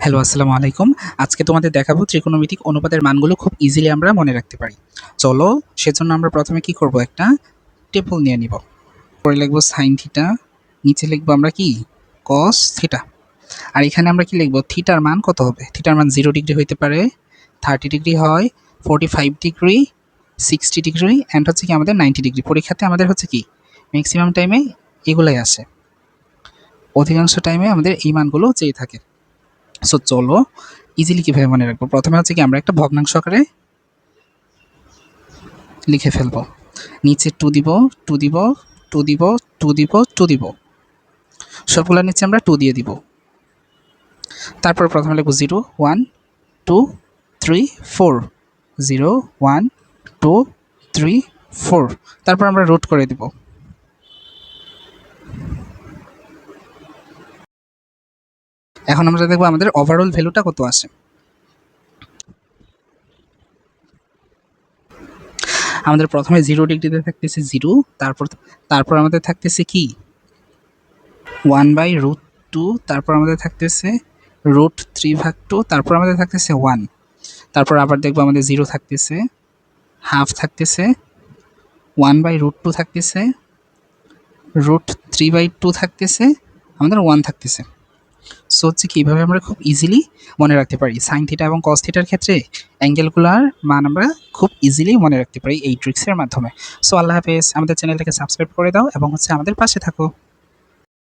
Hello, আসসালামু আলাইকুম। আজকে তোমাদের দেখাবো ত্রিকোণমিতিক অনুপাতের মানগুলো খুব ইজিলি আমরা মনে রাখতে পারি। চলো, সেজন্য আমরা প্রথমে কি করব, একটা টেবল নিয়ে নিব। পরে লিখব sin থিটা, নিচে লিখব আমরা কি cos থিটা। আর এখানে আমরা কি লিখব, থিটার মান কত হবে? থিটার মান 0 ডিগ্রি হইতে পারে, 30 ডিগ্রি হয়, 45 ডিগ্রি, 60 ডিগ্রি অ্যান্ড হচ্ছে কি আমাদের 90 ডিগ্রি। পরীক্ষাতে আমাদের হচ্ছে কি ম্যাক্সিমাম টাইমে এগুলাই আসে। অধিকাংশ টাইমে আমাদের এই মানগুলো চেয়ে থাকে। সো চলো ইজিলি কীভাবে মনে রাখবো, প্রথমে হচ্ছে কি আমরা একটা ভগ্নাংশ আকারে লিখে ফেলবো। নিচে টু দিব, টু দিব, টু দিব, টু দিব, টু দিব, সবগুলোর নিচে আমরা টু দিয়ে দিব। তারপর প্রথমে লিখবো 0 1 2 3 4, 0 1 2 3 4। তারপর আমরা রুট করে দিব। এখন আমরা দেখবো আমাদের ওভারঅল ভ্যালুটা কত আসে। আমাদের প্রথমে 0 ডিগ্রিতে থাকতেছে 0, তারপর তারপর আমাদের থাকতেছে কি 1/√2, তারপর আমাদের থাকতেছে √3/2, তারপর আমাদের থাকতেছে 1। তারপর আবার দেখবো আমাদের 0 থাকতেছে, হাফ থাকতেছে, 1/√2 থাকতেছে, √3/2 থাকতেছে, আমাদের 1 থাকতেছে। সো হচ্ছে কি এইভাবে আমরা খুব ইজিলি মনে রাখতে পারি। সাইন থিটা এবং কস থিটার ক্ষেত্রে অ্যাঙ্গেলগুলোর মান আমরা খুব ইজিলি মনে রাখতে পারি এই ট্রিক্সের মাধ্যমে। সো আল্লাহ হাফেজ, আমাদের চ্যানেলটাকে সাবস্ক্রাইব করে দাও এবং হচ্ছে আমাদের পাশে থাকো।